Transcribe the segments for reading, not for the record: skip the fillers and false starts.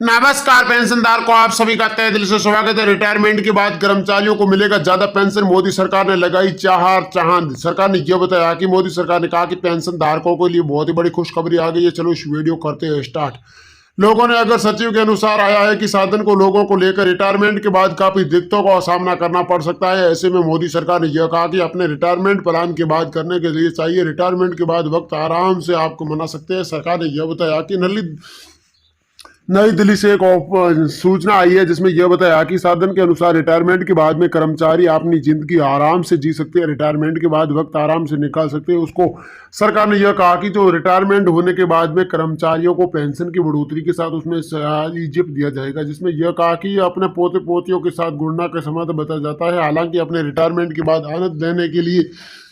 नमस्कार पेंशनधार को आप सभी का तहे दिल से स्वागत है। रिटायरमेंट के बाद कर्मचारियों को मिलेगा ज्यादा पेंशन, मोदी सरकार ने लगाई चार चांद। सरकार ने यह बताया कि मोदी सरकार ने कहा कि पेंशन धारकों के लिए बहुत ही बड़ी खुशखबरी आ गई है। चलो इस वीडियो करते हैं स्टार्ट। लोगों ने अगर सचिव के अनुसार आया है कि साधन को लोगों को लेकर रिटायरमेंट के बाद काफी दिक्कतों का सामना करना पड़ सकता है। ऐसे में मोदी सरकार ने यह कहा कि अपने रिटायरमेंट प्लान की बात करने के लिए चाहिए। रिटायरमेंट के बाद वक्त आराम से आपको मना सकते हैं। सरकार ने यह बताया कि नई दिल्ली से एक सूचना आई है जिसमें यह बताया कि साधन के अनुसार रिटायरमेंट के बाद में कर्मचारी अपनी जिंदगी आराम से जी सकते हैं। रिटायरमेंट के बाद वक्त आराम से निकाल सकते हैं। उसको सरकार ने यह कहा कि जो रिटायरमेंट होने के बाद में कर्मचारियों को पेंशन की बढ़ोतरी के साथ उसमें इजिप्ट दिया जाएगा, जिसमें यह कहा कि यह अपने पोते पोतियों के साथ गुणना का समाधान बताया जाता है। हालांकि अपने रिटायरमेंट के बाद आनंद लेने के लिए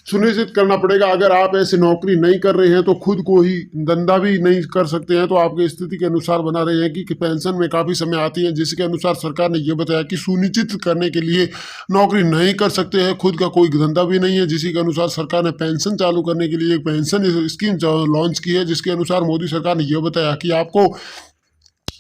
सुनिश्चित करना पड़ेगा। अगर आप ऐसी नौकरी नहीं कर रहे हैं तो खुद को ही धंधा भी नहीं कर सकते हैं, तो आपकी स्थिति के अनुसार बना रहे हैं कि पेंशन में काफ़ी समय आती है, जिसके अनुसार सरकार ने यह बताया कि सुनिश्चित करने के लिए नौकरी नहीं कर सकते हैं, खुद का कोई धंधा भी नहीं है, जिसी के अनुसार सरकार ने पेंशन चालू करने के लिए एक पेंशन स्कीम लॉन्च की है। जिसके अनुसार मोदी सरकार ने यह बताया कि आपको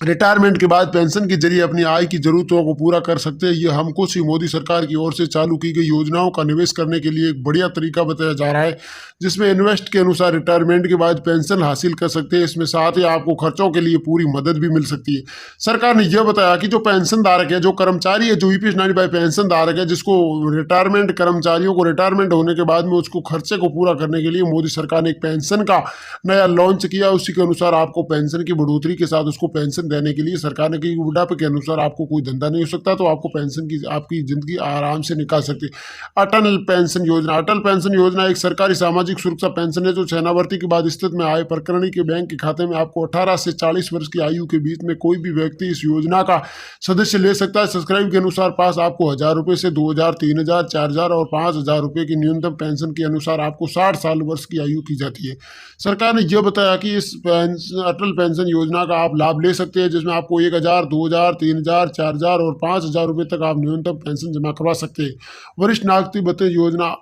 रिटायरमेंट के बाद पेंशन के जरिए अपनी आय की जरूरतों को पूरा कर सकते हैं। ये हमको सी मोदी सरकार की ओर से चालू की गई योजनाओं का निवेश करने के लिए एक बढ़िया तरीका बताया जा रहा है, जिसमें इन्वेस्ट के अनुसार रिटायरमेंट के बाद पेंशन हासिल कर सकते हैं। इसमें साथ ही आपको खर्चों के लिए पूरी मदद भी मिल सकती है। सरकार ने यह बताया कि जो पेंशन धारक है, जो कर्मचारी है, जो ईपीएस 95 पेंशन धारक है, जिसको रिटायरमेंट कर्मचारियों को रिटायरमेंट होने के बाद में उसको खर्चे को पूरा करने के लिए मोदी सरकार ने एक पेंशन का नया लॉन्च किया। उसी के अनुसार आपको पेंशन की बढ़ोतरी के साथ उसको पेंशन देने के लिए सरकार ने कहा बुढ़ापे के अनुसार आपको कोई धंधा नहीं हो सकता तो आपको पेंशन की आपकी जिंदगी आराम से निकाल सकती है। अटल पेंशन योजना। अटल पेंशन योजना एक सरकारी सामाजिक सुरक्षा पेंशन है जो सेनावर्ती के बाद स्थित में आए प्रकरणी के बैंक के खाते में आपको 18 से 40 वर्ष की आयु के बीच में कोई भी व्यक्ति इस योजना का सदस्य ले सकता है। सब्सक्राइब के अनुसार पास आपको 1,000 रुपये से 2,000, 3,000, 4,000 और 5,000 रुपये की न्यूनतम पेंशन के अनुसार आपको 60 साल वर्ष की आयु की जाती है। सरकार ने यह बताया कि इस अटल पेंशन योजना का आप लाभ ले सकते हैं, जिसमें आपको 1,000, 2,000, 3,000, 4,000 और 5,000 रुपये तक आप न्यूनतम पेंशन जमा करवा सकते हैं। वरिष्ठ नागरिक भत्ते योजना।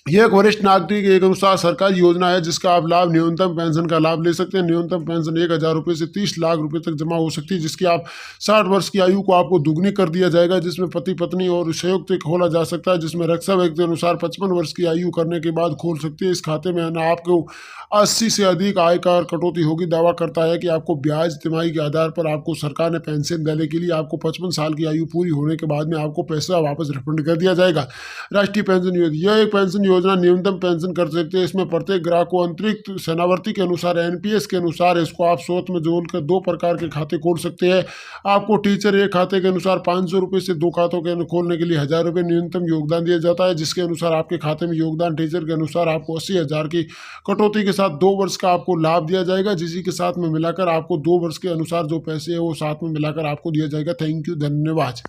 यह एक वरिष्ठ नागरिक के अनुसार सरकारी योजना है जिसका आप लाभ न्यूनतम पेंशन का लाभ ले सकते हैं। न्यूनतम पेंशन 1,000 रुपये से 30 लाख रुपए तक जमा हो सकती है, जिसकी आप 60 वर्ष की आयु को आपको दुगनी कर दिया जाएगा, जिसमें पति पत्नी और संयुक्त खोला जा सकता है, जिसमें रक्षा व्यक्ति के अनुसार 55 वर्ष की आयु करने के बाद खोल सकती है। इस खाते में ना आपको 80 से अधिक आय का कटौती होगी। दावा करता है कि आपको ब्याज तिमाही के आधार पर आपको सरकार ने पेंशन देने के लिए आपको 55 साल की आयु पूरी होने के बाद में आपको पैसा वापस रिफंड कर दिया जाएगा। राष्ट्रीय पेंशन योजना। यह एक पेंशन योजना न्यूनतम पेंशन कर सकते हैं। इसमें प्रत्येक ग्राहक को अंतरिक्त सेनावर्ती के अनुसार एनपीएस के अनुसार इसको आप स्रोत में जोड़कर 2 प्रकार के खाते खोल सकते हैं। आपको टीचर एक खाते के अनुसार 500 रुपये से 2 खातों के खोलने के लिए 1,000 रुपये न्यूनतम योगदान दिया जाता है, जिसके अनुसार आपके खाते में योगदान टीचर के अनुसार आपको 80,000 की कटौती के साथ 2 वर्ष का आपको लाभ दिया जाएगा, जिसी के साथ में मिलाकर आपको 2 वर्ष के अनुसार जो पैसे है वो साथ में मिलाकर आपको दिया जाएगा। थैंक यू, धन्यवाद।